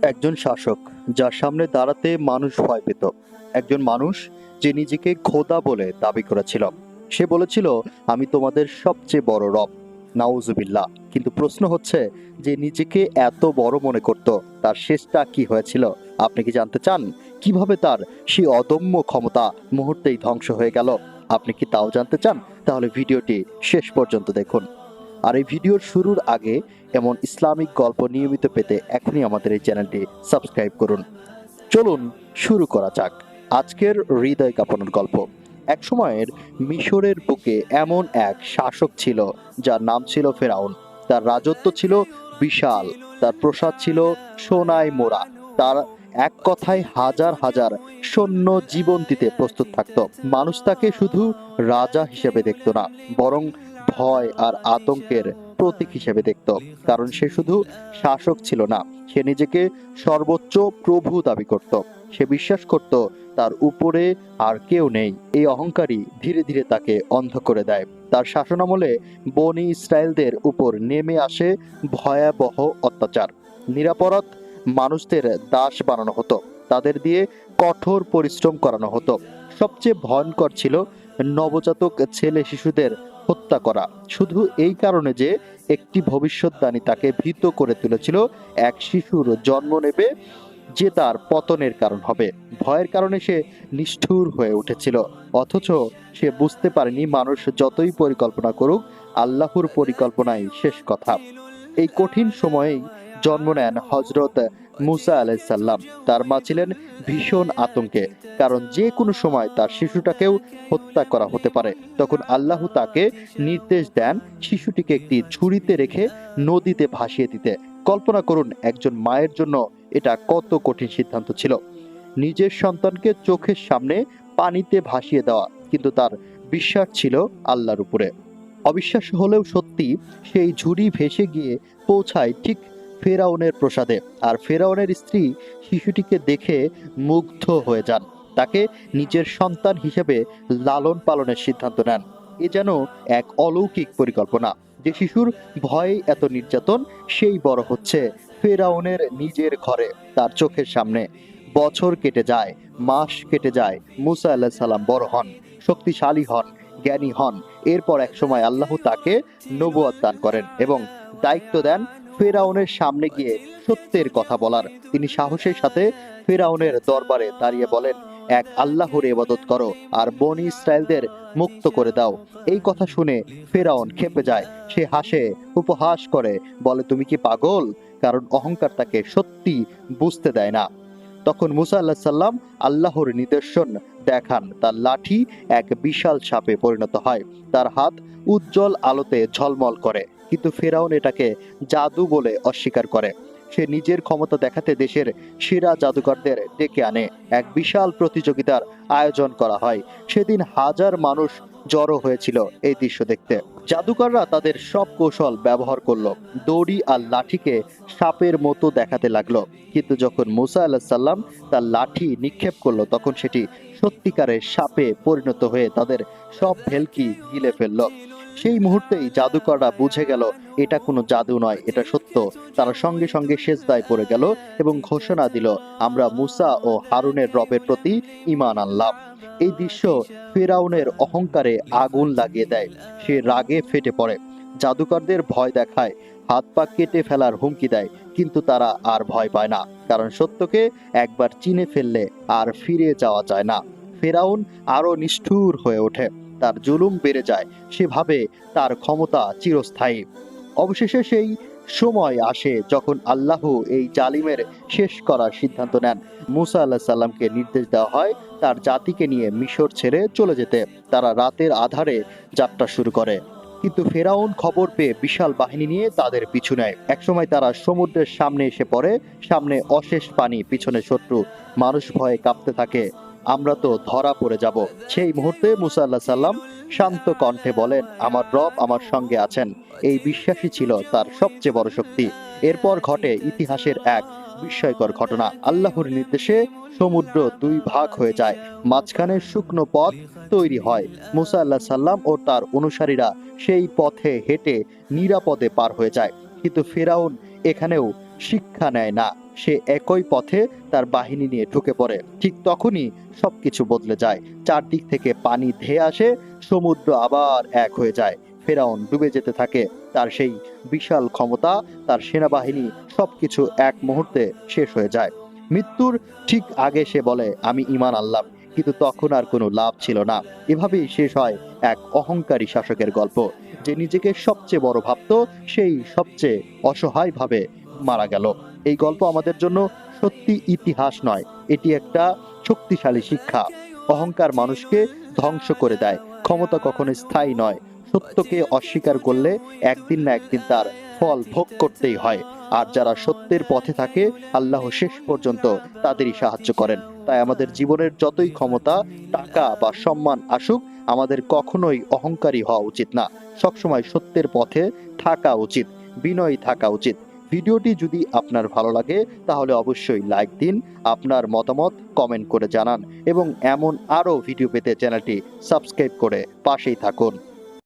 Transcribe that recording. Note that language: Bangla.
একজন শাসক যার সামনে দাঁড়াতে মানুষ ভয় পেত। একজন মানুষ যে নিজেকে খোদা বলে দাবি করেছিল। সে বলেছিল, আমি তোমাদের সবচেয়ে বড় রব। নাউজুবিল্লাহ। কিন্তু প্রশ্ন হচ্ছে, যে নিজেকে এত বড় মনে করত, তার শেষটা কি হয়েছিল? আপনি কি জানতে চান কিভাবে তার সেই অদম্য ক্ষমতা মুহূর্তেই ধ্বংস হয়ে গেল? আপনি কি তাও জানতে চান? তাহলে ভিডিওটি শেষ পর্যন্ত দেখুন। আর এই ভিডিওর শুরুর আগে এমন ইসলামিক গল্প নিয়মিত পেতে এখনই আমাদের এই চ্যানেলটি সাবস্ক্রাইব করুন। চলুন শুরু করা যাক আজকের হৃদয় কাঁপানোর গল্প। এক সময়ের মিশরের বুকে এমন এক শাসক ছিল যার নাম ছিল ফেরাউন। তার রাজত্ব ছিল বিশাল, তার প্রসাদ ছিল সোনায় মোড়া। তার এক কথায় হাজার হাজার সৈন্য জীবন দিতে প্রস্তুত থাকত। মানুষ তাকে শুধু রাজা হিসেবে দেখত না, বরং ভয় আর আতঙ্কের প্রতীক হিসেবে দেখত। কারণ সে শুধু শাসক ছিল না, সে নিজেকে সর্বোচ্চ প্রভু দাবি করত। সে বিশ্বাস করত তার উপরে আর কেউ নেই। এই অহংকারী ধীরে ধীরে তাকে অন্ধ করে দেয়। তার শাসনামলে বনি ইসরায়েলদের উপর নেমে আসে ভয়াবহ অত্যাচার। নিরাপরাধ মানুষদের দাস বানানো হতো, তাদের দিয়ে কঠোর পরিশ্রম করানো হতো। সবচেয়ে ভয়ঙ্কর ছিল নবজাতক ছেলে শিশুদের হত্যা করা, শুধু এই কারণে যে একটি ভবিষ্যৎবাণী তাকে ভীত করে তুলেছিল। এক শিশুর জন্ম নেবে যে তার পতনের কারণ হবে। ভয়ের কারণে সে নিষ্ঠুর হয়ে উঠেছিল, অথচ সে বুঝতে পারেনি মানুষ যতই পরিকল্পনা করুক, আল্লাহর পরিকল্পনাই শেষ কথা। এই কঠিন সময়েই জন্ম নেন হজরত মুসা আলাইসাল্লাম। তার মা ছিলেন ভীষণ আতঙ্কে, কারণ যে কোনো সময় তার শিশুটাকেও হত্যা করা হতে পারে। তখন আল্লাহ তাকে নির্দেশ দেন শিশুটিকে একটি ঝুড়িতে রেখে নদীতে ভাসিয়ে দিতে। কল্পনা করুন, একজন মায়ের জন্য এটা কত কঠিন সিদ্ধান্ত ছিল। নিজের সন্তানকে চোখের সামনে পানিতে ভাসিয়ে দেওয়া, কিন্তু তার বিশ্বাস ছিল আল্লাহর উপরে। অবিশ্বাস্য হলেও সত্যি, সেই ঝুড়ি ভেসে গিয়ে পৌঁছায় ঠিক ফেরাউনের প্রসাদে। আর ফেরাউনের স্ত্রী শিশুটিকে দেখে মুগ্ধ হয়ে যান, তাকে নিজের সন্তান হিসেবে লালন পালনের সিদ্ধান্ত নেন। এ যেন এক অলৌকিক পরিকল্পনা। যে শিশুর ভয়ে এত নির্যাতন, সেই বড় হচ্ছে ফেরাউনের নিজের ঘরে, তার চোখের সামনে। বছর কেটে যায়, মাস কেটে যায়, মুসা আল্লাহ সাল্লাম বড় হন, শক্তিশালী হন, জ্ঞানী হন। এরপর এক সময় আল্লাহ তাকে নবুয়ত দান করেন এবং দায়িত্ব দেন ফেরাউনের সামনে গিয়ে সত্যের কথা বলার। তিনি সাহসের সাথে ফেরাউনের দরবারে দাঁড়িয়ে বলেন, এক আল্লাহর ইবাদত করো আর বনি ইসরায়েলদের মুক্ত করে দাও। এই কথা শুনে ফেরাউন ক্ষেপে যায়। সে হাসে, উপহাস করে, বলে, তুমি কি পাগল? কারণ অহংকার তাকে সত্যি বুঝতে দেয় না। তখন মুসা আল্লাহ সাল্লাম আল্লাহর নিদর্শন দেখান। তার লাঠি এক বিশাল সাপে পরিণত হয়, তার হাত উজ্জ্বল আলোতে ঝলমল করে। কিন্তু ফেরাউন এটাকে জাদু বলে অস্বীকার করে। সে নিজের ক্ষমতা দেখাতে দেশের সেরা জাদুকরদের ডেকে আনে। এক বিশাল প্রতিযোগিতার আয়োজন করা হয়। সেদিন হাজার মানুষ জড়ো হয়েছিল এই দৃশ্য দেখতে। জাদুকররা তাদের সব কৌশল ব্যবহার করলো, দড়ি আর লাঠিকে সাপের মতো দেখাতে লাগলো। কিন্তু যখন মুসা আলাহিসাল্লাম সাল্লাম তার লাঠি নিক্ষেপ করলো, তখন সেটি সত্যিকারের সাপে পরিণত হয়ে তাদের সব ভেলকি গিলে ফেললো। সেই মুহূর্তেই জাদুকররা বুঝে গেল এটা কোনো জাদু নয়, এটা সত্য। তারা সঙ্গে সঙ্গে সেজদায় পড়ে গেল এবং ঘোষণা দিল, আমরা মুসা ও হারুনের রবের প্রতি ঈমান আনলাম। এই দৃশ্য ফেরাউনের অহংকারে আগুন লাগিয়ে দেয়। সে রাগে ফেটে পড়ে, জাদুকরদের ভয় দেখায়, হাত পা কেটে ফেলার হুমকি দেয়। কিন্তু তারা আর ভয় পায় না, কারণ সত্যকে একবার চিনে ফেললে আর ফিরে যাওয়া যায় না। ফেরাউন আরো নিষ্ঠুর হয়ে ওঠে, তার জুলুম বেড়ে যায়। সে ভাবে তার ক্ষমতা চিরস্থায়ী। অবশেষে সেই সময় আসে যখন আল্লাহ এই জালিমের শেষ করার সিদ্ধান্ত নেন। মুসা আল্লাহ সাল্লামকে নির্দেশ দেওয়া হয় তার জাতিকে নিয়ে মিশর ছেড়ে চলে যেতে। তারা রাতের আধারে যাত্রা শুরু করে, কিন্তু ফেরাউন খবর পেয়ে বিশাল বাহিনী নিয়ে তাদের পিছু নেয়। একসময় তারা সমুদ্রের সামনে এসে পড়ে, সামনে অশেষ পানি, পিছনে শত্রু। মানুষ ভয়ে কাঁপতে থাকে, আমরা তো ধরা পড়ে যাব। সেই মুহূর্তে মুসা আল্লাহ সাল্লাম শান্ত কণ্ঠে বলেন, আমার রব আমার সঙ্গে আছেন। এই বিশ্বাসই ছিল তার সবচেয়ে বড় শক্তি। এরপর ঘটে ইতিহাসের এক বিস্ময়কর ঘটনা। আল্লাহর নির্দেশে সমুদ্র দুই ভাগ হয়ে যায়, মাঝখানে শুকনো পথ তৈরি হয়। মুসা আল্লাহ সাল্লাম ও তার অনুসারীরা সেই পথে হেঁটে নিরাপদে পার হয়ে যায়। কিন্তু ফেরাউন এখানেও শিক্ষা নেয় না। সে একই পথে তার বাহিনী নিয়ে ঢুকে পড়ে। ঠিক তখনই সবকিছু বদলে যায়। চারদিক থেকে পানি ধেয়ে আসে, সমুদ্র আবার এক হয়ে যায়। ফেরাউন ডুবে যেতে থাকে। তার সেই বিশাল ক্ষমতা, তার সেনাবাহিনী সবকিছু এক মুহূর্তে শেষ হয়ে যায়। মৃত্যুর ঠিক আগে সে বলে, আমি ঈমান আনলাম, কিন্তু তখন আর কোনো লাভ ছিল না। এভাবেই শেষ হয় এক অহংকারী শাসকের গল্প, যে নিজেকে সবচেয়ে বড় ভাবতো, সেই সবচেয়ে অসহায়ভাবে মারা গেল। এই গল্প আমাদের জন্য সত্যি ইতিহাস নয়, এটি একটা শক্তিশালী শিক্ষা। অহংকার মানুষকে ধ্বংস করে দেয়। ক্ষমতা কখনো স্থায়ী নয়। সত্যকে অস্বীকার করলে একদিন না একদিন তার ফল ভোগ করতেই হয়। আর যারা সত্যের পথে থাকে, আল্লাহ শেষ পর্যন্ত তাদেরই সাহায্য করেন। তাই আমাদের জীবনের যতই ক্ষমতা, টাকা বা সম্মান আসুক, আমাদের কখনোই অহংকারী হওয়া উচিত না। সবসময় সত্যের পথে থাকা উচিত, বিনয়ী থাকা উচিত। ভিডিওটি যদি আপনার ভালো লাগে তাহলে অবশ্যই লাইক দিন, আপনার মতামত কমেন্ট করে জানান এবং এমন আরও ভিডিও পেতে চ্যানেলটি সাবস্ক্রাইব করে পাশেই থাকুন।